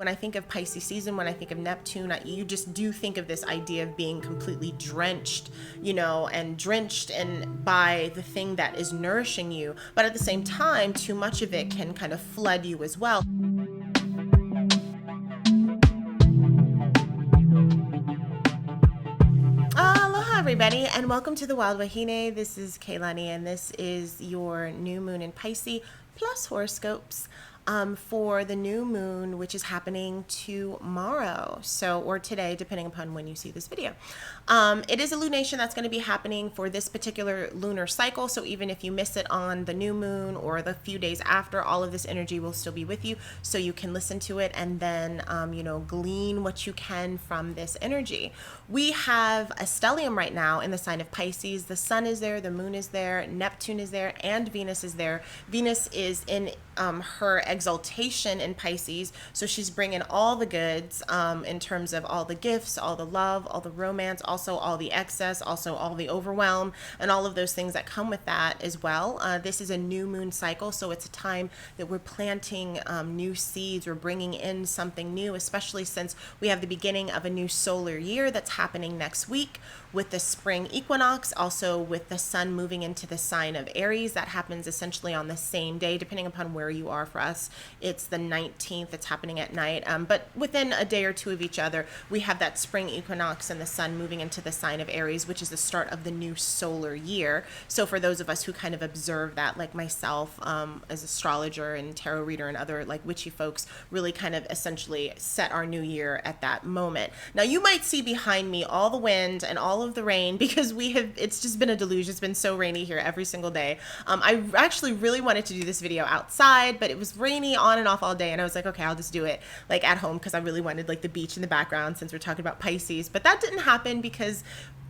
When I think of Pisces season, when I think of Neptune, you just do think of this idea of being completely drenched, and drenched by the thing that is nourishing you. But at the same time, too much of it can kind of flood you as well. Aloha, everybody, and welcome to the Wild Wahine. This is Kaylani, and this is your new moon in Pisces plus horoscopes for the new moon, which is happening tomorrow, or today, depending upon when you see this video. It is a lunation that's going to be happening for this particular lunar cycle, so even if you miss it on the new moon or the few days after, all of this energy will still be with you, so you can listen to it and then, glean what you can from this energy. We have a stellium right now in the sign of Pisces. The sun is there, the moon is there, Neptune is there, and Venus is there. Venus is in her exaltation in Pisces, so she's bringing all the goods in terms of all the gifts, all the love, all the romance, also all the excess, also all the overwhelm, and all of those things that come with that as well. This is a new moon cycle, so it's a time that we're planting new seeds. We're bringing in something new, especially since we have the beginning of a new solar year that's happening next week with the spring equinox, also with the sun moving into the sign of Aries. That happens essentially on the same day, depending upon where you are. For us, it's the 19th. It's happening at night, but within a day or two of each other, we have that spring equinox and the sun moving into the sign of Aries, which is the start of the new solar year. So for those of us who kind of observe that, like myself, as astrologer and tarot reader and other like witchy folks, really kind of essentially set our new year at that moment. Now you might see behind me all the wind and all of the rain because it's just been a deluge. It's been so rainy here every single day. I actually really wanted to do this video outside, but it was rainy on and off all day, and I was like, okay, I'll just do it like at home because I really wanted like the beach in the background since we're talking about Pisces. But that didn't happen because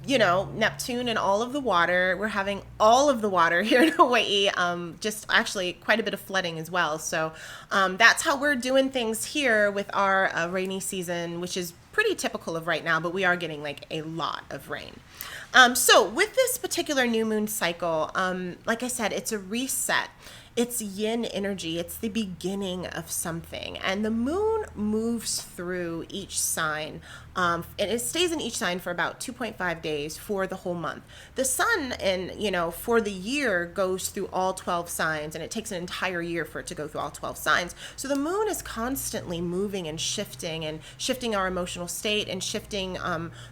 Neptune and all of the water, we're having all of the water here in Hawaii, just actually quite a bit of flooding as well. So that's how we're doing things here with our rainy season, which is pretty typical of right now, but we are getting like a lot of rain. So with this particular new moon cycle, like I said, it's a reset. It's yin energy. It's the beginning of something. And the moon moves through each sign. And it stays in each sign for about 2.5 days for the whole month. The sun, for the year goes through all 12 signs, and it takes an entire year for it to go through all 12 signs. So the moon is constantly moving and shifting our emotional state and shifting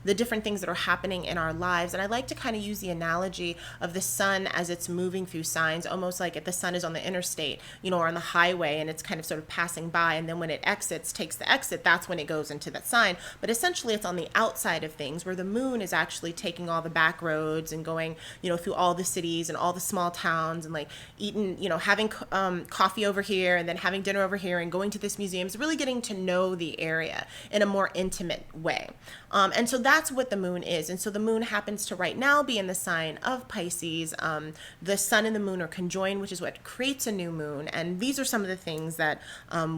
the different things that are happening in our lives. And I like to kind of use the analogy of the sun as it's moving through signs, almost like if the sun is on the interstate, or on the highway, and it's kind of sort of passing by, and then when it takes the exit, that's when it goes into that sign. But essentially it's on the outside of things, where the moon is actually taking all the back roads and going, through all the cities and all the small towns, and like eating, having coffee over here and then having dinner over here and going to this museum. It's really getting to know the area in a more intimate way. And so that's what the moon is. And so the moon happens to right now be in the sign of Pisces. The sun and the moon are conjoined, which is what creates a new moon. And these are some of the things that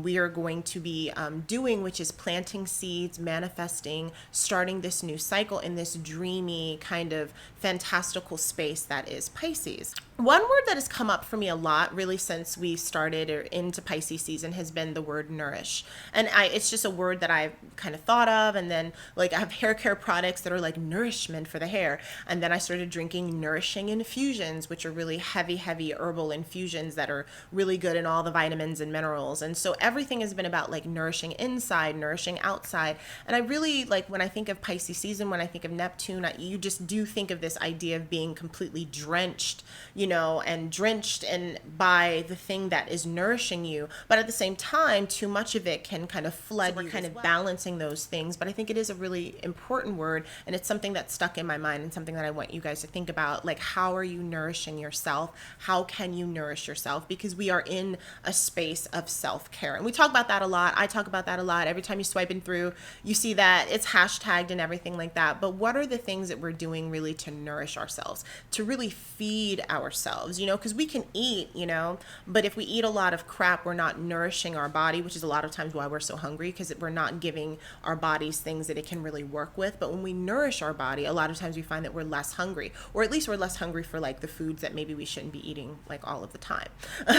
we are going to be doing, which is planting seeds, manifesting, starting this new cycle in this dreamy kind of fantastical space that is Pisces. One word that has come up for me a lot really since we started or into Pisces season has been the word nourish. And it's just a word that I've kind of thought of, and then like I have hair care products that are like nourishment for the hair. And then I started drinking nourishing infusions, which are really heavy herbal infusions that are really good in all the vitamins and minerals. And so everything has been about like nourishing inside, nourishing outside. And I really like when I think of Pisces season, when I think of Neptune, you just do think of this idea of being completely drenched, and drenched by the thing that is nourishing you. But at the same time, too much of it can kind of flood you. We're kind of balancing those things. But I think it is a really important word, and it's something that's stuck in my mind and something that I want you guys to think about. Like, how are you nourishing yourself? How can you nourish yourself? Because we are in a space of self-care. And we talk about that a lot. I talk about that a lot. Every time you're swiping through, you see that it's hashtagged and everything like that. But what are the things that we're doing really to nourish ourselves, to really feed ourselves? ourselves, because we can eat, but if we eat a lot of crap, we're not nourishing our body, which is a lot of times why we're so hungry, because we're not giving our bodies things that it can really work with. But when we nourish our body, a lot of times we find that we're less hungry, or at least we're less hungry for like the foods that maybe we shouldn't be eating like all of the time.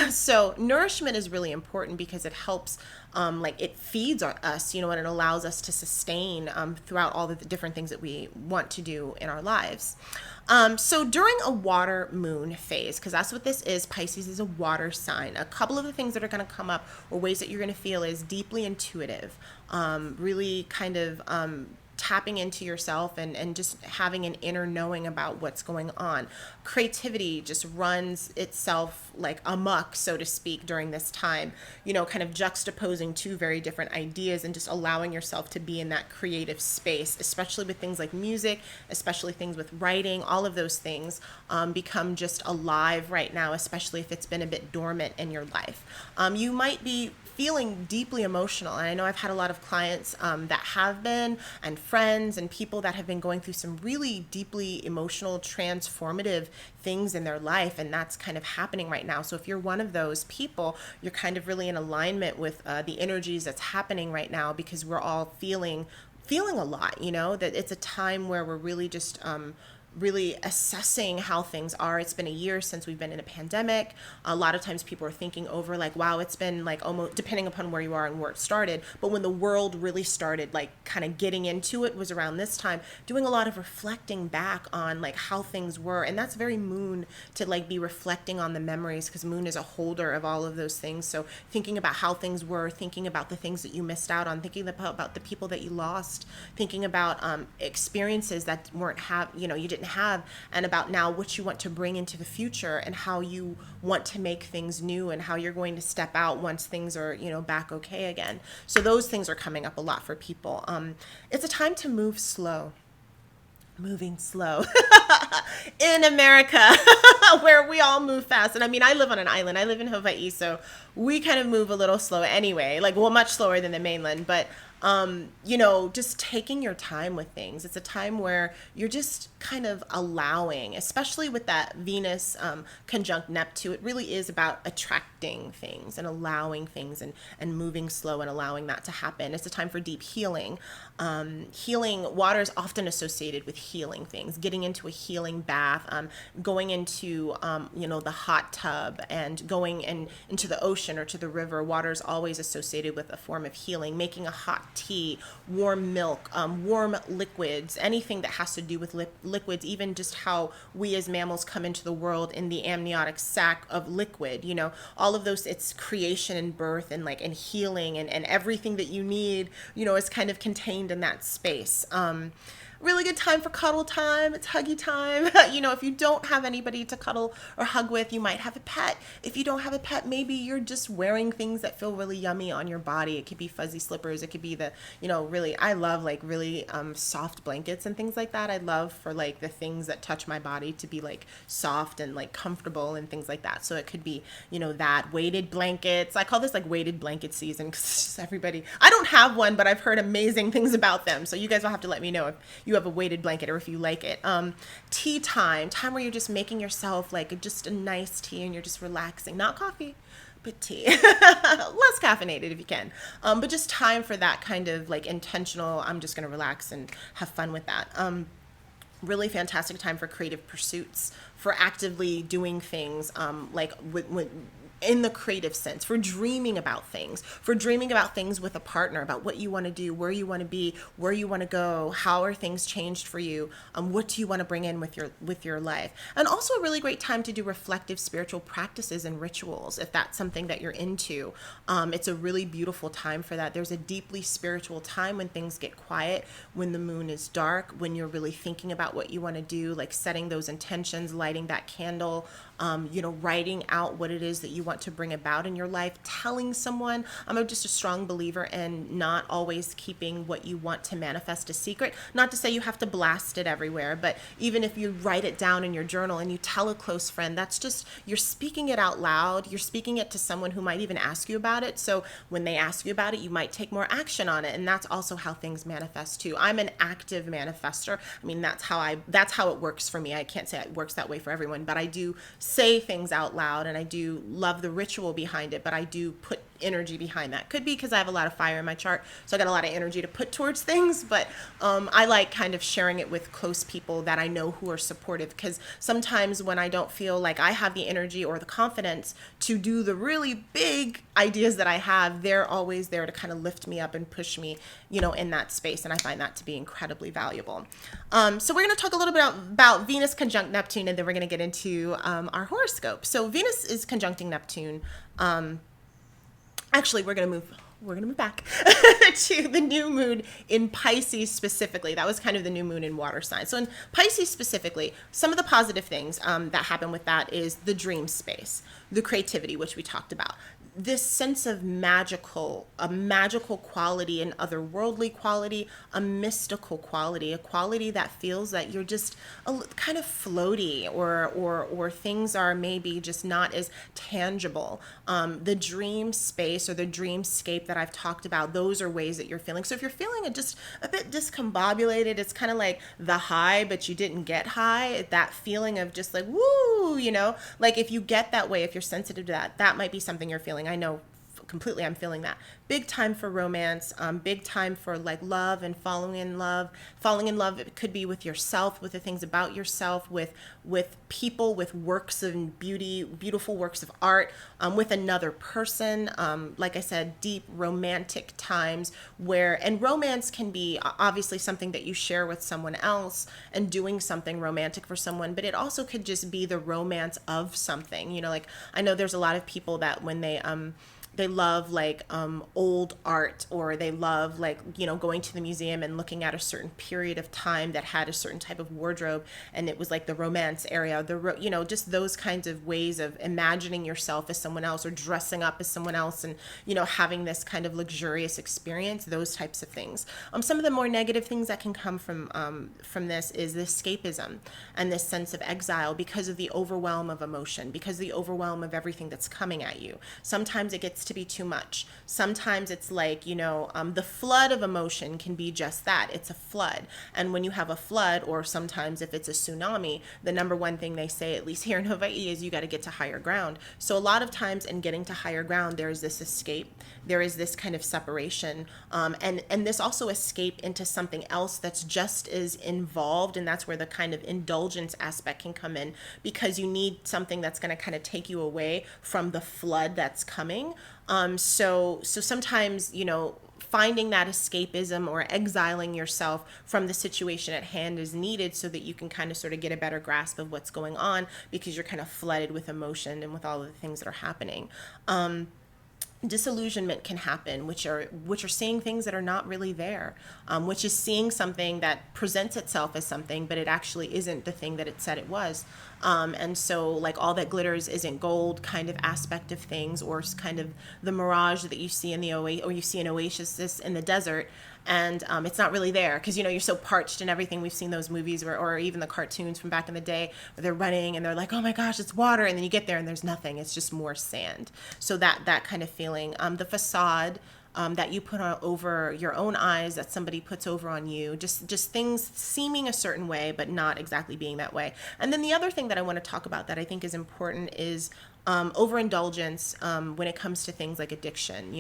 So nourishment is really important because it helps, like it feeds us, and it allows us to sustain throughout all the different things that we want to do in our lives. So during a water moon phase, because that's what this is, Pisces is a water sign. A couple of the things that are going to come up, or ways that you're going to feel, is deeply intuitive, really kind of tapping into yourself and just having an inner knowing about what's going on. Creativity just runs itself like amok, so to speak, during this time, kind of juxtaposing two very different ideas and just allowing yourself to be in that creative space, especially with things like music, especially things with writing. All of those things become just alive right now, especially if it's been a bit dormant in your life. You might be feeling deeply emotional. And I know I've had a lot of clients that have been, and friends and people that have been going through some really deeply emotional, transformative things in their life. And that's kind of happening right now. So if you're one of those people, you're kind of really in alignment with the energies that's happening right now, because we're all feeling a lot, that it's a time where we're really just really assessing how things are. It's been a year since we've been in a pandemic. A lot of times people are thinking over like, wow, it's been like almost, depending upon where you are and where it started, but when the world really started like kind of getting into it was around this time, doing a lot of reflecting back on like how things were. And that's very moon to like be reflecting on the memories, because moon is a holder of all of those things. So thinking about how things were, thinking about the things that you missed out on, thinking about the people that you lost, thinking about experiences that you didn't have, and about now what you want to bring into the future and how you want to make things new and how you're going to step out once things are, back okay again. So those things are coming up a lot for people. It's a time to move slow. Moving slow in America where we all move fast. And I mean, I live on an island. I live in Hawaii, so we kind of move a little slow anyway, like, well, much slower than the mainland, but just taking your time with things. It's a time where you're just kind of allowing, especially with that Venus conjunct Neptune, it really is about attracting things and allowing things and moving slow and allowing that to happen. It's a time for deep healing. Water is often associated with healing things, getting into a healing bath, going into, the hot tub and going into the ocean or to the river. Water is always associated with a form of healing, making a hot tea, warm milk, warm liquids, anything that has to do with liquids, even just how we as mammals come into the world in the amniotic sac of liquid, all of those, it's creation and birth and and healing and everything that you need, is kind of contained in that space. Really good time for cuddle time. It's huggy time. If you don't have anybody to cuddle or hug with, you might have a pet. If you don't have a pet, maybe you're just wearing things that feel really yummy on your body. It could be fuzzy slippers. It could be I love really soft blankets and things like that. I love for the things that touch my body to be soft and comfortable and things like that. So it could be, that weighted blankets. I call this weighted blanket season because it's just everybody. I don't have one, but I've heard amazing things about them. So you guys will have to let me know if you have a weighted blanket or if you like it. Tea time where you're just making yourself just a nice tea and you're just relaxing, not coffee, but tea. Less caffeinated if you can. But just time for that kind of intentional, I'm just going to relax and have fun with that. Really fantastic time for creative pursuits, for actively doing things in the creative sense, for dreaming about things with a partner, about what you want to do, where you want to be, where you want to go, how are things changed for you, what do you want to bring in with your life. And also a really great time to do reflective spiritual practices and rituals if that's something that you're into. It's a really beautiful time for that. There's a deeply spiritual time when things get quiet, when the moon is dark, when you're really thinking about what you want to do, setting those intentions, lighting that candle, writing out what it is that you want to bring about in your life, telling someone. I'm just a strong believer in not always keeping what you want to manifest a secret. Not to say you have to blast it everywhere, but even if you write it down in your journal and you tell a close friend, that's just, you're speaking it out loud. You're speaking it to someone who might even ask you about it. So when they ask you about it, you might take more action on it. And that's also how things manifest too. I'm an active manifester. I mean, that's how it works for me. I can't say it works that way for everyone, but I do say things out loud, and I do love the ritual behind it, but I do put energy behind that. Could be because I have a lot of fire in my chart, so I got a lot of energy to put towards things, but I like kind of sharing it with close people that I know who are supportive, because sometimes when I don't feel like I have the energy or the confidence to do the really big ideas that I have, they're always there to kind of lift me up and push me, in that space, and I find that to be incredibly valuable. So we're going to talk a little bit about Venus conjunct Neptune, and then we're going to get into our horoscope. So Venus is conjuncting Neptune. Actually, we're gonna move back to the new moon in Pisces specifically. That was kind of the new moon in water signs. So in Pisces specifically, some of the positive things that happen with that is the dream space, the creativity, which we talked about. This sense of a magical quality, an otherworldly quality, a mystical quality, a quality that feels that you're just kind of floaty, or things are maybe just not as tangible. The dream space or the dreamscape that I've talked about, those are ways that you're feeling. So if you're feeling just a bit discombobulated, it's kind of like the high, but you didn't get high, that feeling of just like, woo, like if you get that way, if you're sensitive to that, that might be something you're feeling. I know completely I'm feeling that. Big time for romance, big time for like love and falling in love. Falling in love, it could be with yourself, with the things about yourself, with people, with works of beauty, beautiful works of art, with another person. Like I said, deep romantic times and romance can be obviously something that you share with someone else and doing something romantic for someone, but it also could just be the romance of something. Like I know there's a lot of people that when they love like old art, or they love like going to the museum and looking at a certain period of time that had a certain type of wardrobe, and it was like the romance area, just those kinds of ways of imagining yourself as someone else, or dressing up as someone else, and having this kind of luxurious experience, those types of things. Some of the more negative things that can come from this is the escapism and this sense of exile, because of the overwhelm of emotion, because of the overwhelm of everything that's coming at you. Sometimes it gets to be too much. Sometimes it's like, the flood of emotion can be just that. It's a flood. And when you have a flood, or sometimes if it's a tsunami, the number one thing they say, at least here in Hawaii, is you got to get to higher ground. So a lot of times in getting to higher ground, there is this escape. There is this kind of separation. And this also escape into something else that's just as involved. And that's where the kind of indulgence aspect can come in, because you need something that's going to kind of take you away from the flood that's coming. So sometimes, finding that escapism or exiling yourself from the situation at hand is needed, so that you can kind of sort of get a better grasp of what's going on, because you're kind of flooded with emotion and with all of the things that are happening. Disillusionment can happen, which are seeing things that are not really there, which is seeing something that presents itself as something, but it actually isn't the thing that it said it was. And so like all that glitters isn't gold kind of aspect of things, or kind of the mirage that you see in or you see an oasis in the desert, and it's not really there, because you're so parched and everything. We've seen those movies or even the cartoons from back in the day where they're running and they're like, oh my gosh, it's water, and then you get there and there's nothing. It's just more sand. So that kind of feeling, the facade that you put on over your own eyes, that somebody puts over on you, just things seeming a certain way but not exactly being that way. And then the other thing that I want to talk about that I think is important is overindulgence when it comes to things like addiction.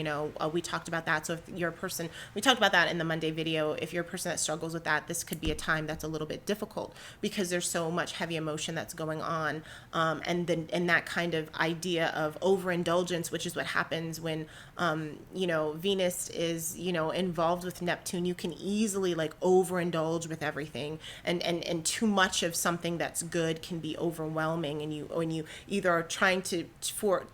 We talked about that. So if you're a person, we talked about that in the Monday video. If you're a person that struggles with that, this could be a time that's a little bit difficult, because there's so much heavy emotion that's going on. And that kind of idea of overindulgence, which is what happens when, Venus is, involved with Neptune. You can easily like overindulge with everything, and too much of something that's good can be overwhelming. And when you either are trying to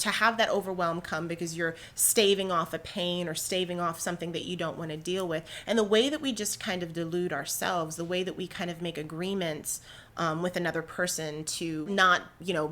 have that overwhelm come because you're staving off a pain or staving off something that you don't want to deal with. And the way that we just kind of delude ourselves, the way that we kind of make agreements with another person to not,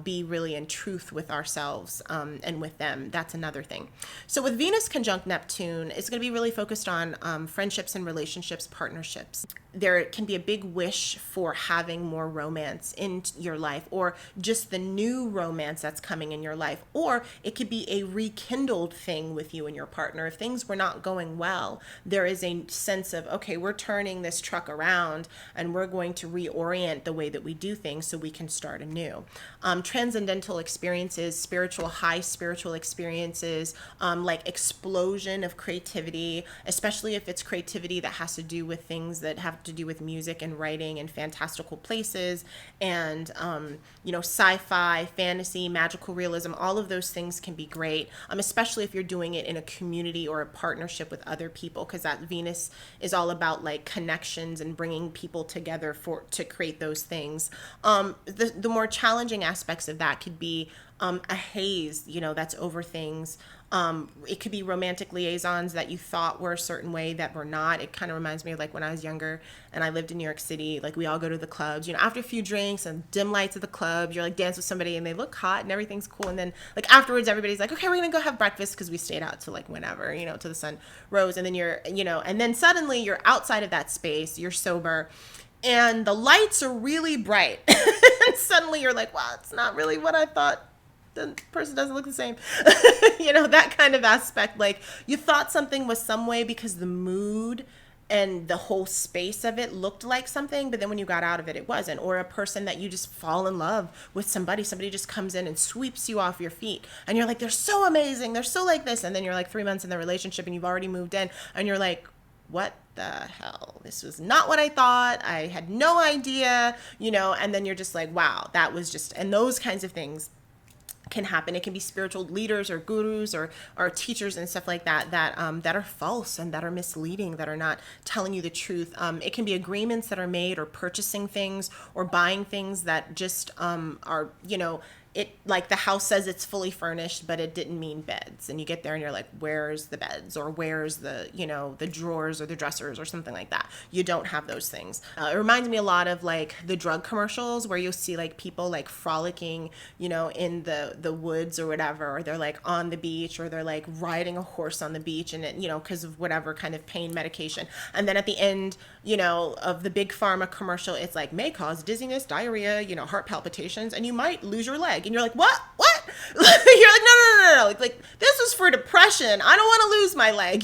be really in truth with ourselves and with them. That's another thing. So with Venus conjunct Neptune, it's going to be really focused on friendships and relationships, partnerships. There can be a big wish for having more romance in your life, or just the new romance that's coming in your life, or it could be a rekindled thing with you and your partner. If things were not going well, there is a sense of, okay, we're turning this truck around and we're going to reorient the way that we do things so we can start anew. Transcendental experiences, high spiritual experiences, like explosion of creativity, especially if it's creativity that has to do with things that have to do with music and writing and fantastical places and, sci-fi, fantasy, magical realism, all of those things can be great, especially if you're doing it in a community or a partnership with other people, because that Venus is all about like connections and bringing people together to create those things. The more challenging aspects of that could be a haze, that's over things. It could be romantic liaisons that you thought were a certain way that were not. It kind of reminds me of like when I was younger and I lived in New York City, like we all go to the clubs, after a few drinks and dim lights at the club, you're like dance with somebody and they look hot and everything's cool. And then like afterwards, everybody's like, okay, we're going to go have breakfast because we stayed out to like whenever, to the sun rose. And then and then suddenly you're outside of that space, you're sober and the lights are really bright. And suddenly you're like, wow, it's not really what I thought. The person doesn't look the same. That kind of aspect. Like you thought something was some way because the mood and the whole space of it looked like something, but then when you got out of it, it wasn't. Or a person that you just fall in love with somebody just comes in and sweeps you off your feet. And you're like, they're so amazing. They're so like this. And then you're like 3 months in the relationship and you've already moved in and you're like, what the hell? This was not what I thought. I had no idea, and then you're just like, wow, that was just, and those kinds of things can happen. It can be spiritual leaders or gurus or teachers and stuff like that that are false and that are misleading, that are not telling you the truth. It can be agreements that are made or purchasing things or buying things that just are, it like the house says it's fully furnished, but it didn't mean beds. And you get there and you're like, where's the beds or where's the, the drawers or the dressers or something like that. You don't have those things. It reminds me a lot of like the drug commercials where you'll see like people like frolicking, in the woods or whatever, or they're like on the beach or they're like riding a horse on the beach and it, because of whatever kind of pain medication. And then at the end, of the big pharma commercial, it's like may cause dizziness, diarrhea, heart palpitations, and you might lose your leg. And you're like, what? You're like, no. Like this was for depression. I don't want to lose my leg,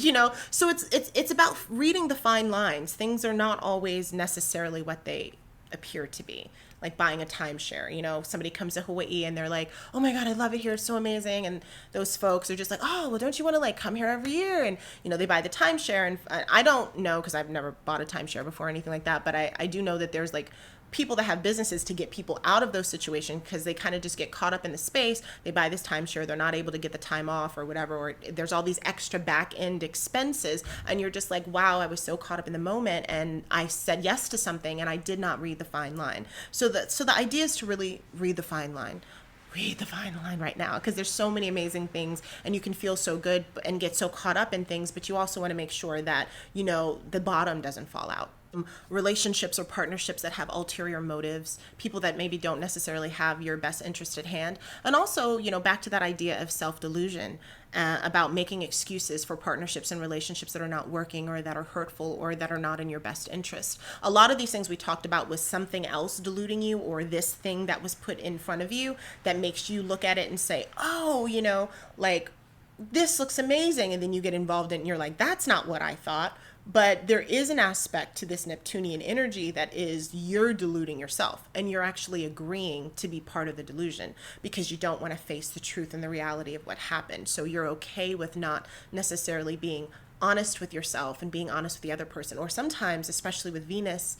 So it's about reading the fine lines. Things are not always necessarily what they appear to be. Like buying a timeshare, somebody comes to Hawaii and they're like, oh my God, I love it here. It's so amazing. And those folks are just like, oh, well, don't you want to like come here every year? And, they buy the timeshare. And I don't know, because I've never bought a timeshare before or anything like that. But I do know that there's like people that have businesses to get people out of those situations because they kind of just get caught up in the space. They buy this timeshare, they're not able to get the time off or whatever, or there's all these extra back end expenses. And you're just like, wow, I was so caught up in the moment and I said yes to something and I did not read the fine line. So the idea is to really read the fine line. Read the fine line right now, because there's so many amazing things and you can feel so good and get so caught up in things, but you also want to make sure that, the bottom doesn't fall out. Relationships or partnerships that have ulterior motives, people that maybe don't necessarily have your best interest at hand. And also, back to that idea of self-delusion, about making excuses for partnerships and relationships that are not working or that are hurtful or that are not in your best interest. A lot of these things we talked about was something else deluding you, or this thing that was put in front of you that makes you look at it and say, oh, like this looks amazing. And then you get involved in it and you're like, that's not what I thought. But there is an aspect to this Neptunian energy that is you're deluding yourself and you're actually agreeing to be part of the delusion because you don't want to face the truth and the reality of what happened. So you're okay with not necessarily being honest with yourself and being honest with the other person. Or sometimes, especially with Venus,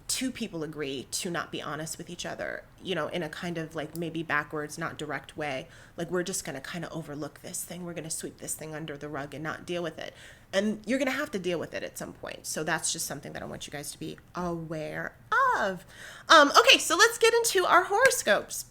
two people agree to not be honest with each other, in a kind of like maybe backwards, not direct way. Like we're just going to kind of overlook this thing. We're going to sweep this thing under the rug and not deal with it. And you're going to have to deal with it at some point. So that's just something that I want you guys to be aware of. Okay, so let's get into our horoscopes.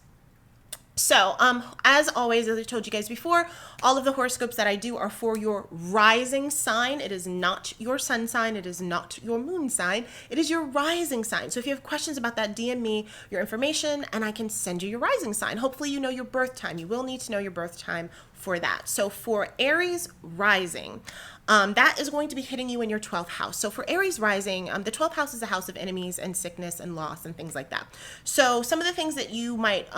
So, as always, as I told you guys before, all of the horoscopes that I do are for your rising sign. It is not your sun sign. It is not your moon sign. It is your rising sign. So if you have questions about that, DM me your information and I can send you your rising sign. Hopefully you know your birth time. You will need to know your birth time for that. So for Aries rising, that is going to be hitting you in your 12th house. So for Aries rising, the 12th house is a house of enemies and sickness and loss and things like that. So some of the things that you might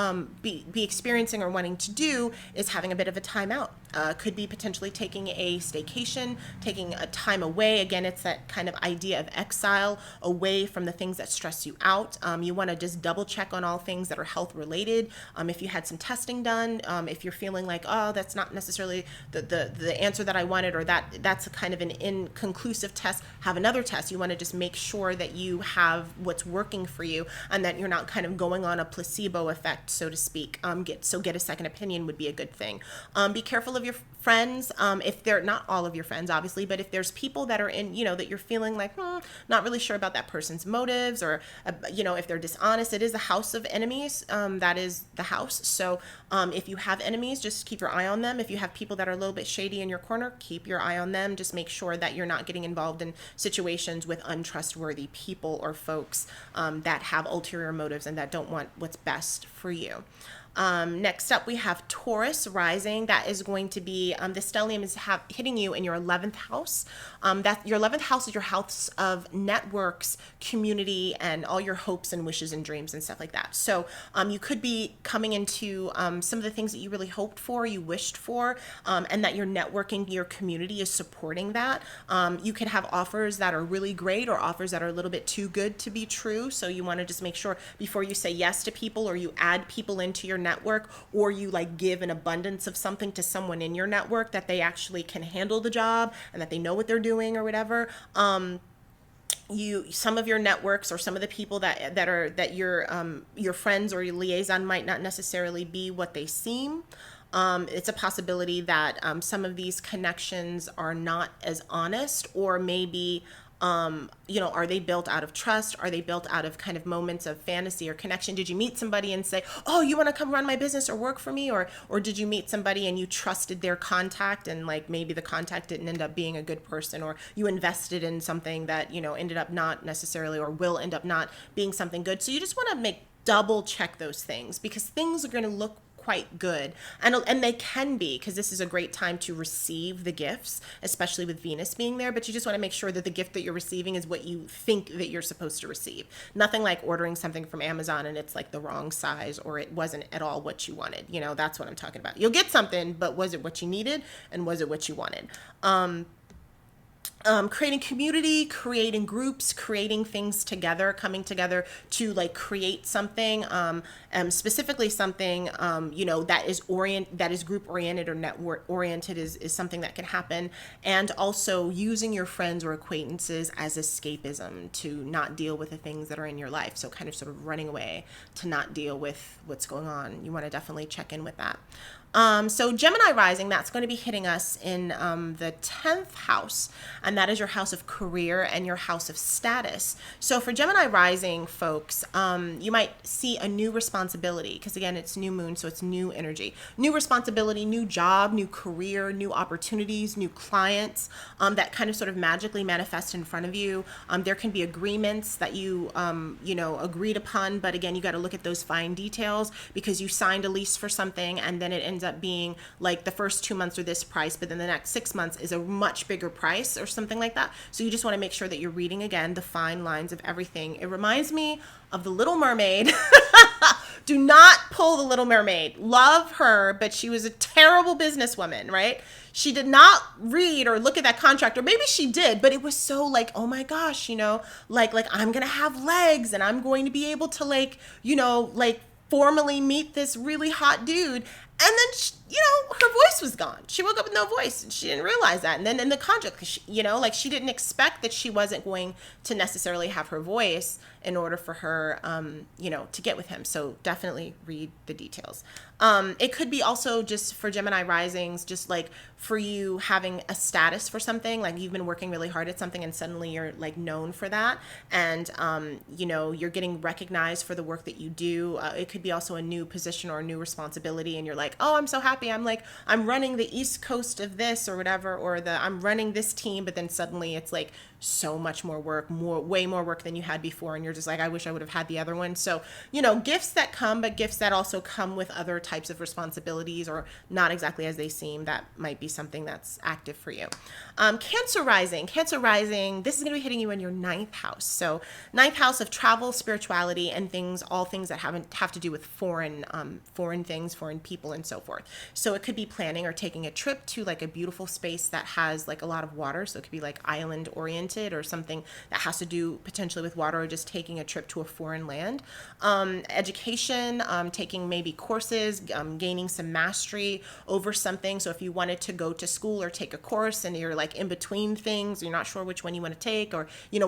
be experiencing or wanting to do is having a bit of a timeout. Could be potentially taking a staycation, taking a time away. Again, it's that kind of idea of exile away from the things that stress you out. You want to just double check on all things that are health related. If you had some testing done, if you're feeling like, oh, that's not necessarily the answer that I wanted, or that's a kind of an inconclusive test, have another test. You want to just make sure that you have what's working for you and that you're not kind of going on a placebo effect, so to speak. Get a second opinion would be a good thing. Be careful of your friends, if they're not all of your friends, obviously, but if there's people that are in, that you're feeling like, not really sure about that person's motives, or, if they're dishonest, it is a house of enemies. That is the house. So if you have enemies, just keep your eye on them. If you have people that are a little bit shady in your corner, keep your eye on them. Just make sure that you're not getting involved in situations with untrustworthy people or folks that have ulterior motives and that don't want what's best for you. Next up, we have Taurus rising. That is going to be, the stellium is hitting you in your 11th house. That your 11th house is your house of networks, community, and all your hopes and wishes and dreams and stuff like that. So you could be coming into some of the things that you really hoped for, you wished for, and that your networking, your community is supporting that. You could have offers that are really great or offers that are a little bit too good to be true. So you want to just make sure before you say yes to people, or you add people into your network, or you like give an abundance of something to someone in your network, that they actually can handle the job and that they know what they're doing or whatever. Some of your networks or some of the people that your friends or your liaison might not necessarily be what they seem. It's a possibility that some of these connections are not as honest, or maybe are they built out of trust? Are they built out of kind of moments of fantasy or connection? Did you meet somebody and say, oh, you want to come run my business or work for me? Or did you meet somebody and you trusted their contact, and like maybe the contact didn't end up being a good person, or you invested in something that, ended up not necessarily, or will end up not being something good. So you just want to double check those things, because things are going to look quite good, and they can be, because this is a great time to receive the gifts, especially with Venus being there. But you just want to make sure that the gift that you're receiving is what you think that you're supposed to receive. Nothing like ordering something from Amazon and it's like the wrong size, or it wasn't at all what you wanted. That's what I'm talking about. You'll get something, but was it what you needed, and was it what you wanted? Creating community, creating groups, creating things together, coming together to like create something, specifically something, that is group oriented or network oriented is something that can happen. And also using your friends or acquaintances as escapism to not deal with the things that are in your life. So kind of sort of running away to not deal with what's going on. You want to definitely check in with that. So Gemini rising, that's going to be hitting us in the 10th house, and that is your house of career and your house of status. So for Gemini rising folks, you might see a new responsibility, because again, it's new moon, so it's new energy, new responsibility, new job, new career, new opportunities, new clients that kind of sort of magically manifest in front of you. There can be agreements that you agreed upon, but again, you got to look at those fine details, because you signed a lease for something and then it ends up being like the first 2 months are this price, but then the next 6 months is a much bigger price or something like that. So you just want to make sure that you're reading again the fine lines of everything. It reminds me of the Little Mermaid. Do not pull the Little Mermaid. Love her, but she was a terrible businesswoman, right? She did not read or look at that contract, or maybe she did, but it was so like, oh my gosh, like I'm going to have legs and I'm going to be able to formally meet this really hot dude. And then, her voice was gone. She woke up with no voice, and she didn't realize that. And then in the contract, she didn't expect that she wasn't going to necessarily have her voice in order for her, to get with him. So definitely read the details. It could be also just for Gemini risings, just like for you having a status for something, like you've been working really hard at something and suddenly you're like known for that. And, you're getting recognized for the work that you do. It could be also a new position or a new responsibility. And you're like, oh, I'm so happy. I'm running the East Coast of this or whatever, or I'm running this team. But then suddenly it's like so much more work, way more work than you had before, and you're just like, I wish I would have had the other one. So, gifts that come, but gifts that also come with other types of responsibilities, or not exactly as they seem, that might be something that's active for you. Cancer rising. This is going to be hitting you in your ninth house. So ninth house of travel, spirituality, and all things that have to do with foreign things, foreign people, and so forth. So it could be planning or taking a trip to like a beautiful space that has like a lot of water. So it could be like island oriented, or something that has to do potentially with water, or just taking a trip to a foreign land. Education, taking maybe courses, gaining some mastery over something. So if you wanted to go to school or take a course and you're like in between things, you're not sure which one you want to take, or do you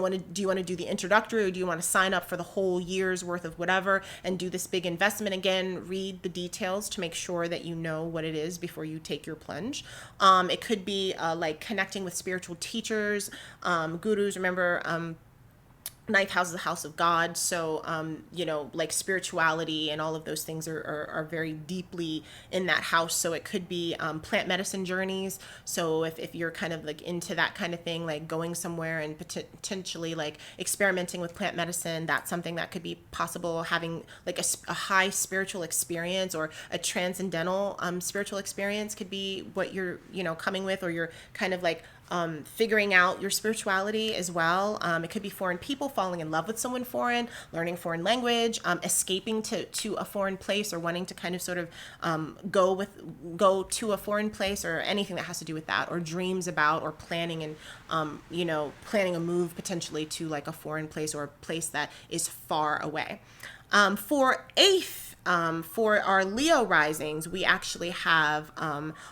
want to do the introductory, or do you want to sign up for the whole year's worth of whatever and do this big investment? Again, read the details to make sure that you know what it is before you take your plunge. It could be like connecting with spiritual teachers, gurus. Remember, ninth house is the house of God. So, like spirituality and all of those things are very deeply in that house. So it could be plant medicine journeys. So if you're kind of like into that kind of thing, like going somewhere and potentially like experimenting with plant medicine, that's something that could be possible. Having like a high spiritual experience, or a transcendental spiritual experience, could be what you're, coming with, or you're kind of like figuring out your spirituality as well. It could be foreign people, falling in love with someone foreign, learning foreign language, escaping to a foreign place, or wanting to kind of sort of go to a foreign place, or anything that has to do with that, or dreams about, or planning and planning a move potentially to like a foreign place, or a place that is far away. For eighth, for our Leo risings, we actually have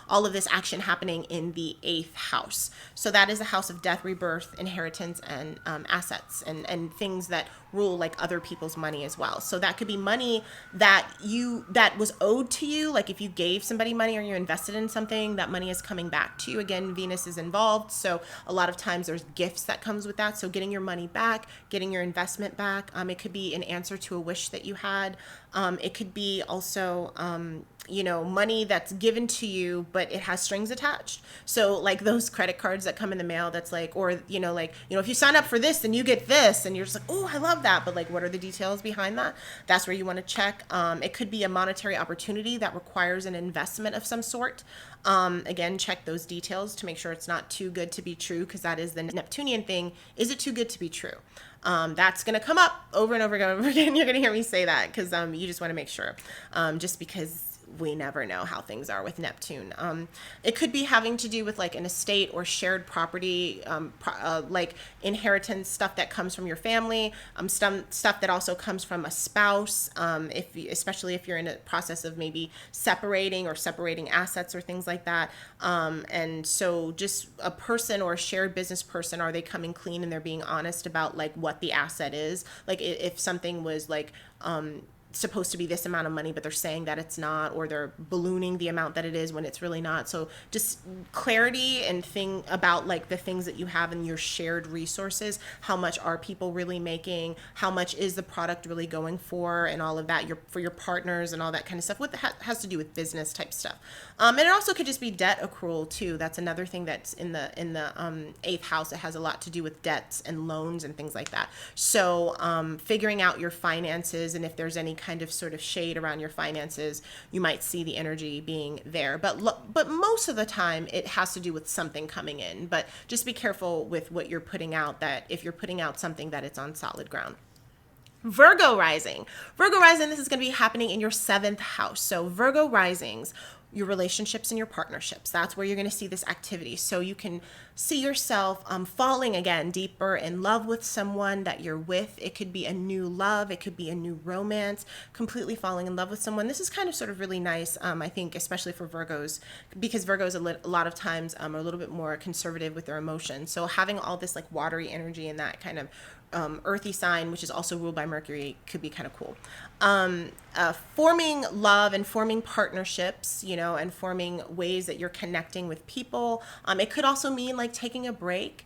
all of this action happening in the eighth house. So that is a house of death, rebirth, inheritance, and assets, and things that rule like other people's money as well. So that could be money that was owed to you. Like if you gave somebody money, or you invested in something, that money is coming back to you. Again, Venus is involved. So a lot of times there's gifts that comes with that. So getting your money back, getting your investment back. It could be an answer to a wish that you had. It could be also, money that's given to you, but it has strings attached. So like those credit cards that come in the mail, that's like, or, if you sign up for this, then you get this, and you're just like, oh, I love that. But like, what are the details behind that? That's where you want to check. It could be a monetary opportunity that requires an investment of some sort. Again, check those details to make sure it's not too good to be true, because that is the Neptunian thing. Is it too good to be true? That's going to come up over and over again. You're going to hear me say that, because you just want to make sure, just because we never know how things are with Neptune. It could be having to do with like an estate or shared property, like inheritance stuff that comes from your family, some stuff that also comes from a spouse, especially if you're in a process of maybe separating assets or things like that. And so just a person or a shared business person, are they coming clean and they're being honest about like what the asset is? Like if something was like, supposed to be this amount of money, but they're saying that it's not, or they're ballooning the amount that it is when it's really not. So just clarity and thing about like the things that you have in your shared resources. How much are people really making? How much is the product really going for? And all of that, for your partners and all that kind of stuff. What has to do with business type stuff. And it also could just be debt accrual too. That's another thing that's in the eighth house. It has a lot to do with debts and loans and things like that. So figuring out your finances, and if there's any kind of sort of shade around your finances, you might see the energy being there. But most of the time it has to do with something coming in. But just be careful with what you're putting out, that if you're putting out something, that it's on solid ground. Virgo rising, this is going to be happening in your seventh house. So Virgo risings, your relationships and your partnerships, that's where you're going to see this activity. So you can see yourself falling again deeper in love with someone that you're with. It could be a new love, it could be a new romance, completely falling in love with someone. This is kind of sort of really nice, I think, especially for Virgos, because Virgos a lot of times are a little bit more conservative with their emotions. So having all this like watery energy and that kind of earthy sign, which is also ruled by Mercury, could be kind of cool. Forming love and forming partnerships, and forming ways that you're connecting with people. It could also mean like taking a break,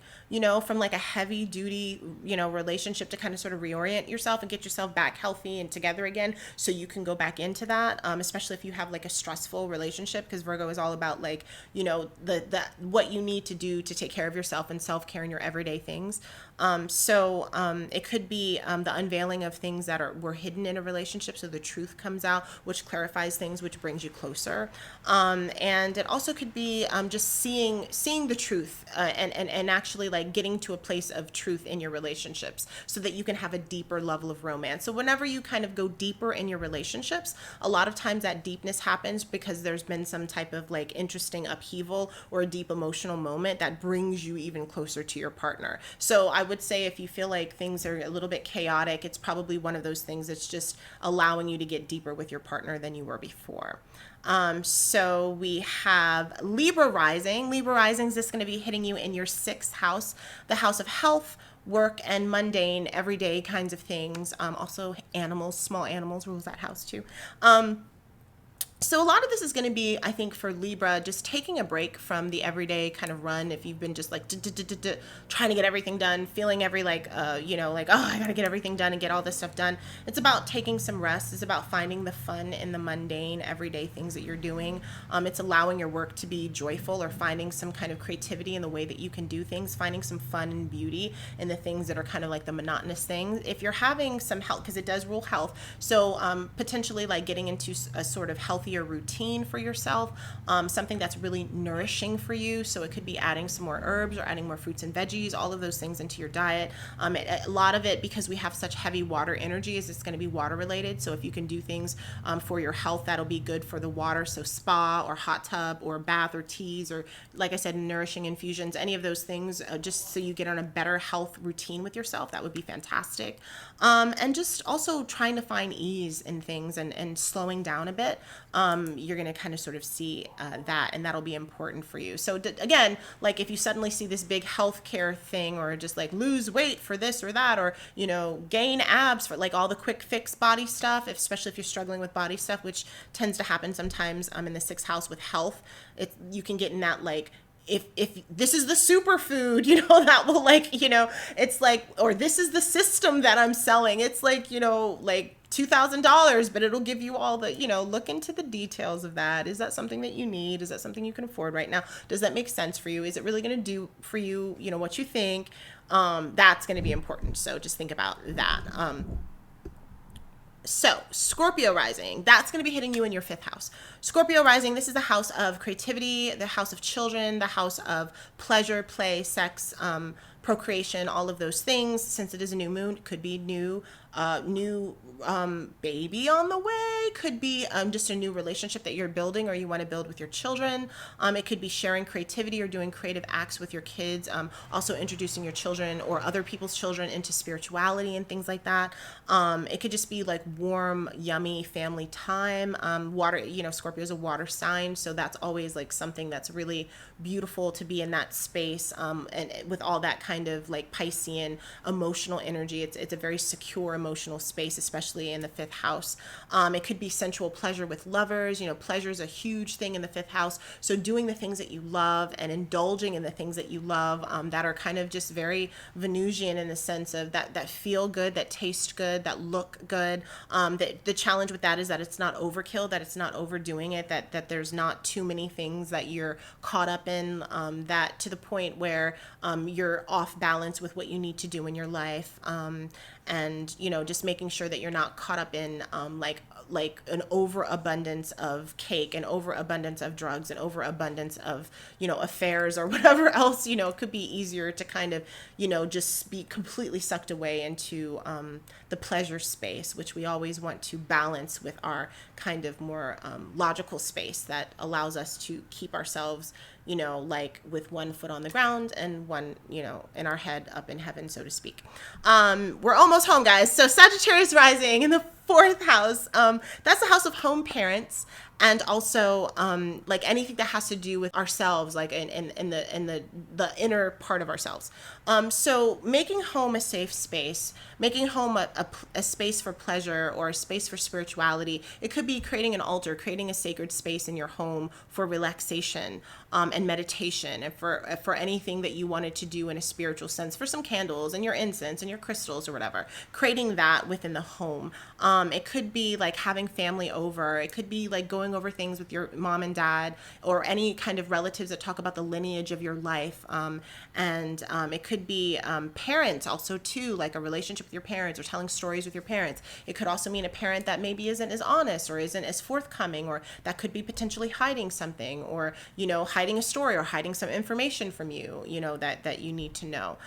from like a heavy duty, relationship to kind of sort of reorient yourself and get yourself back healthy and together again so you can go back into that, especially if you have like a stressful relationship, because Virgo is all about like, the what you need to do to take care of yourself and self-care in your everyday things. It could be the unveiling of things that were hidden in a relationship, so the truth comes out, which clarifies things, which brings you closer. And it also could be just seeing the truth, and actually like getting to a place of truth in your relationships, so that you can have a deeper level of romance. So whenever you kind of go deeper in your relationships, a lot of times that deepness happens because there's been some type of like interesting upheaval or a deep emotional moment that brings you even closer to your partner. So I would say if you feel like things are a little bit chaotic, it's probably one of those things that's just allowing you to get deeper with your partner than you were before. So we have Libra rising. Libra rising is just going to be hitting you in your 6th house, the house of health, work, and mundane, everyday kinds of things. Also animals, small animals rules that house too. So a lot of this is going to be, I think, for Libra, just taking a break from the everyday kind of run. If you've been just like trying to get everything done, feeling every like, like, oh, I got to get everything done and get all this stuff done. It's about taking some rest. It's about finding the fun in the mundane, everyday things that you're doing. It's allowing your work to be joyful, or finding some kind of creativity in the way that you can do things, finding some fun and beauty in the things that are kind of like the monotonous things. If you're having some health, because it does rule health, so potentially like getting into a sort of healthier routine for yourself, something that's really nourishing for you. So it could be adding some more herbs or adding more fruits and veggies, all of those things into your diet. A lot of it, because we have such heavy water energy, is it's going to be water related. So if you can do things for your health, that'll be good for the water. So spa or hot tub or bath or teas, or like I said, nourishing infusions, any of those things, just so you get on a better health routine with yourself, that would be fantastic. And just also trying to find ease in things, and slowing down a bit. You're going to kind of sort of see that, and that'll be important for you. So again, like if you suddenly see this big healthcare thing, or just like lose weight for this or that, or, gain abs for like all the quick fix body stuff, especially if you're struggling with body stuff, which tends to happen sometimes in the 6th house with health, you can get in that like, if this is the superfood, that will like, it's like, or this is the system that I'm selling. It's like, like $2,000, but it'll give you all the, look into the details of that. Is that something that you need? Is that something you can afford right now? Does that make sense for you? Is it really going to do for you, what you think? That's going to be important. So just think about that. So Scorpio rising, that's going to be hitting you in your 5th house. Scorpio rising, this is the house of creativity, the house of children, the house of pleasure, play, sex, procreation, all of those things. Since it is a new moon, it could be new baby on the way, could be just a new relationship that you're building or you want to build with your children. It could be sharing creativity or doing creative acts with your kids, also introducing your children or other people's children into spirituality and things like that. It could just be like warm, yummy family time. Water, Scorpio is a water sign, so that's always like something that's really beautiful to be in that space, and with all that kind of like Piscean emotional energy. It's a very secure emotional space, especially in the 5th house. It could be sensual pleasure with lovers. Pleasure is a huge thing in the 5th house. So doing the things that you love and indulging in the things that you love, that are kind of just very Venusian in the sense of that feel good, that taste good, that look good. The challenge with that is that it's not overkill, that it's not overdoing it, that there's not too many things that you're caught up in, that to the point where you're off balance with what you need to do in your life. And just making sure that you're not caught up in like an overabundance of cake, an overabundance of drugs, an overabundance of affairs or whatever else. It could be easier to kind of just be completely sucked away into the pleasure space, which we always want to balance with our kind of more logical space that allows us to keep ourselves like with one foot on the ground and one, in our head up in heaven, so to speak. We're almost home, guys. So Sagittarius rising in the fourth house, that's the house of home parents, and also like anything that has to do with ourselves, like in the inner part of ourselves. So making home a safe space, making home a space for pleasure or a space for spirituality. It could be creating an altar, creating a sacred space in your home for relaxation and meditation, and for anything that you wanted to do in a spiritual sense, for some candles and your incense and your crystals or whatever, creating that within the home. It could be like having family over. It could be like going over things with your mom and dad or any kind of relatives that talk about the lineage of your life. And it could be parents also too, like a relationship with your parents or telling stories with your parents. It could also mean a parent that maybe isn't as honest or isn't as forthcoming, or that could be potentially hiding something, or, you know, hiding a story or hiding some information from you, you know, that you need to know.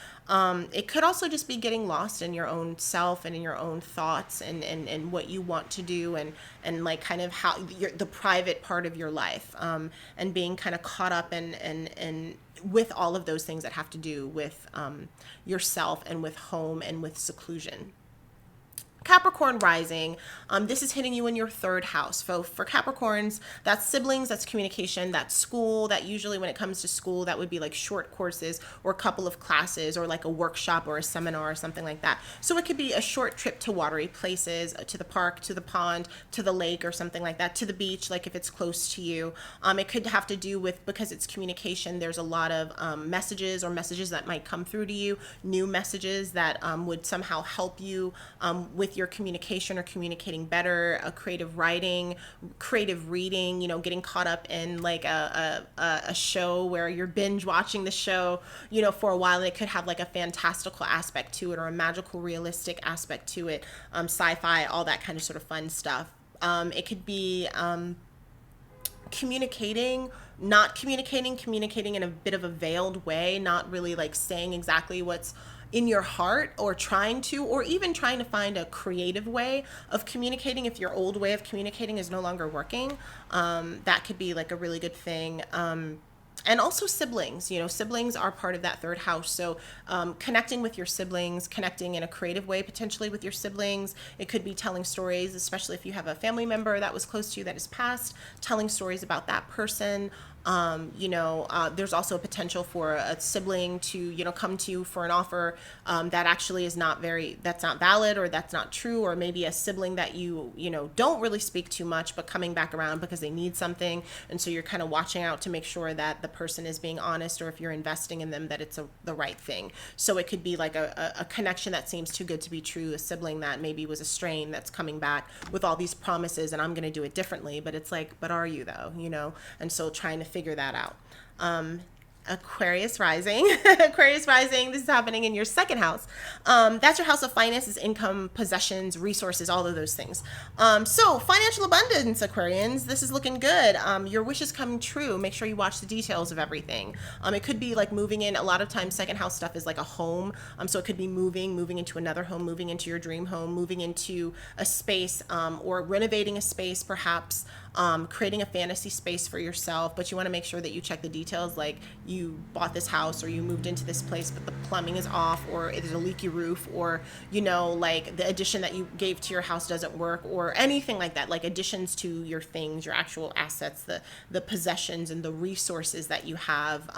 It could also just be getting lost in your own self and in your own thoughts and what you want to do, and like kind of how the private part of your life, and being kind of caught up and with all of those things that have to do with yourself and with home and with seclusion. Capricorn rising, this is hitting you in your third house. So for Capricorns, that's siblings, that's communication, that's school. That usually when it comes to school, that would be like short courses or a couple of classes or like a workshop or a seminar or something like that. So it could be a short trip to watery places, to the park, to the pond, to the lake or something like that, to the beach, like if it's close to you. It could have to do with, because it's communication, there's a lot of messages or messages that might come through to you, new messages that would somehow help you with your communication or communicating better, a creative writing, creative reading, you know, getting caught up in like a show where you're binge watching the show, you know, for a while, and it could have like a fantastical aspect to it or a magical realistic aspect to it, sci-fi, all that kind of sort of fun stuff. It could be communicating, not communicating in a bit of a veiled way, not really like saying exactly what's in your heart, or trying to, or even trying to find a creative way of communicating if your old way of communicating is no longer working. That could be like a really good thing. And also siblings, you know, siblings are part of that third house. So connecting with your siblings, connecting in a creative way potentially with your siblings. It could be telling stories, especially if you have a family member that was close to you that is passed, telling stories about that person. There's also a potential for a sibling to, you know, come to you for an offer that actually is that's not valid, or that's not true, or maybe a sibling that you know, don't really speak too much, but coming back around because they need something. And so you're kind of watching out to make sure that the person is being honest, or if you're investing in them, that it's the right thing. So it could be like a connection that seems too good to be true, a sibling that maybe was a strain that's coming back with all these promises, and I'm going to do it differently. But it's like, but are you though, you know? And so trying to figure that out. Aquarius rising. Aquarius rising, this is happening in your second house. That's your house of finances, income, possessions, resources, all of those things. So financial abundance, Aquarians, this is looking good. Your wish is coming true. Make sure you watch the details of everything. It could be like moving in. A lot of times second house stuff is like a home. So it could be moving into another home, moving into your dream home, moving into a space, or renovating a space perhaps. Creating a fantasy space for yourself, but you want to make sure that you check the details, like you bought this house or you moved into this place but the plumbing is off, or there's a leaky roof, or, you know, like the addition that you gave to your house doesn't work, or anything like that, like additions to your things, your actual assets, the possessions and the resources that you have.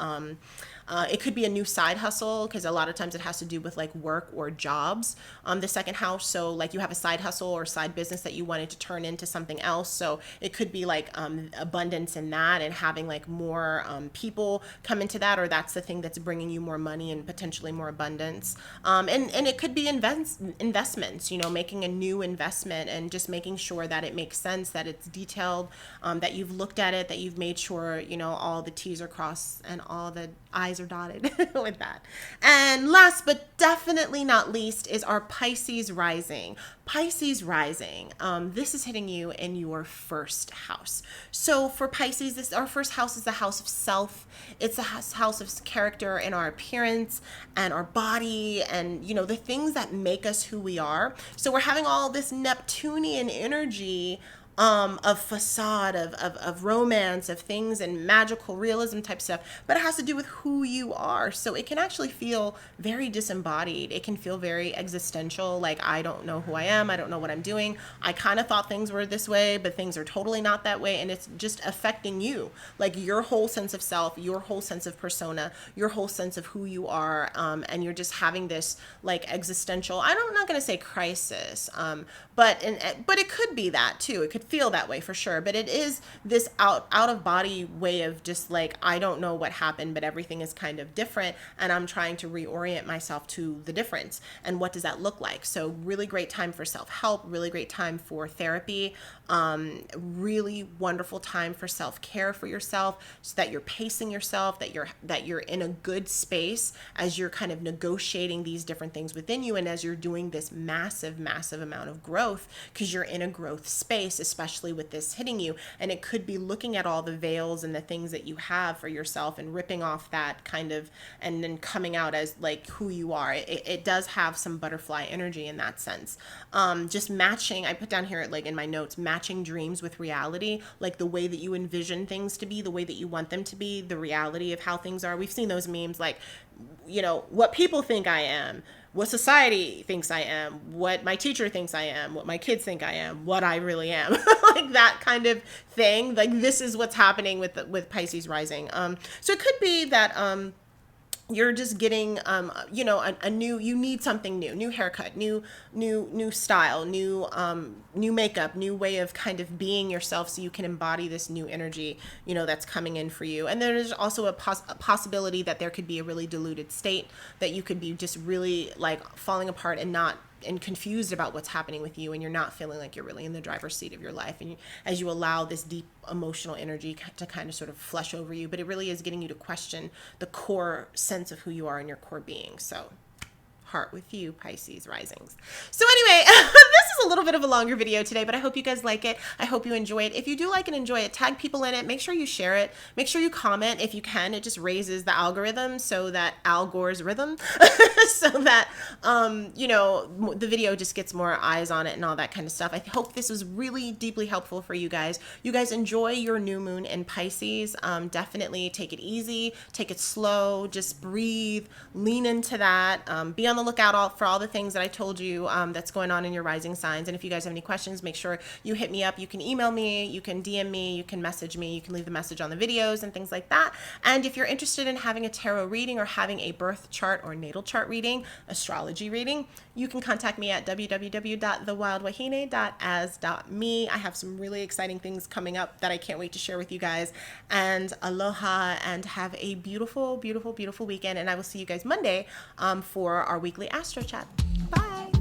It could be a new side hustle, because a lot of times it has to do with like work or jobs. The second house, so like you have a side hustle or side business that you wanted to turn into something else. So it could be like abundance in that, and having like more people come into that, or that's the thing that's bringing you more money and potentially more abundance. And it could be investments, you know, making a new investment and just making sure that it makes sense, that it's detailed, that you've looked at it, that you've made sure, you know, all the T's are crossed and all the I's are dotted with that. And last but definitely not least is our Pisces rising. Pisces rising, this is hitting you in your first house. So for Pisces, our first house is the house of self. It's a house of character and our appearance and our body, and, you know, the things that make us who we are. So we're having all this Neptunian energy of facade, of romance, of things and magical realism type stuff, but it has to do with who you are. So it can actually feel very disembodied. It can feel very existential, like I don't know who I am, I don't know what I'm doing. I kind of thought things were this way, but things are totally not that way, and it's just affecting you, like your whole sense of self, your whole sense of persona, your whole sense of who you are, and you're just having this like existential, I'm not going to say crisis, but it could be that too. It could feel that way for sure, but it is this out of body way of just like, I don't know what happened, but everything is kind of different, and I'm trying to reorient myself to the difference. And what does that look like? So really great time for self-help, really great time for therapy, really wonderful time for self-care for yourself, so that you're pacing yourself, that you're in a good space as you're kind of negotiating these different things within you, and as you're doing this massive amount of growth, because you're in a growth space, especially with this hitting you. And it could be looking at all the veils and the things that you have for yourself and ripping off that kind of, and then coming out as like who you are. It does have some butterfly energy in that sense. Just matching, I put down here like in my notes, matching dreams with reality, like the way that you envision things to be, the way that you want them to be, the reality of how things are. We've seen those memes like, you know, what people think I am, what society thinks I am, what my teacher thinks I am, what my kids think I am, what I really am, like that kind of thing. Like this is what's happening with Pisces rising. So it could be that you're just getting, you know, a new, you need something new haircut, new style, new makeup, new way of kind of being yourself, so you can embody this new energy, you know, that's coming in for you. And there's also a possibility that there could be a really diluted state, that you could be just really like falling apart and confused about what's happening with you, and you're not feeling like you're really in the driver's seat of your life, and as you allow this deep emotional energy to kind of sort of flush over you. But it really is getting you to question the core sense of who you are and your core being. So heart with you, Pisces risings. So anyway, this is a little bit of a longer video today, but I hope you guys like it. I hope you enjoy it. If you do like and enjoy it, tag people in it. Make sure you share it. Make sure you comment if you can. It just raises the algorithm, so that Al Gore's rhythm, so that, you know, the video just gets more eyes on it and all that kind of stuff. I hope this was really deeply helpful for you guys. You guys enjoy your new moon in Pisces. Definitely take it easy, take it slow, just breathe, lean into that, be on the lookout for all the things that I told you that's going on in your rising signs. And if you guys have any questions, make sure you hit me up. You can email me, you can DM me, you can message me, you can leave the message on the videos and things like that. And if you're interested in having a tarot reading or having a birth chart or natal chart reading, astrology reading, you can contact me at www.thewildwahine.as.me. I have some really exciting things coming up that I can't wait to share with you guys. And aloha, and have a beautiful weekend. And I will see you guys Monday for our weekly Astro Chat. Bye.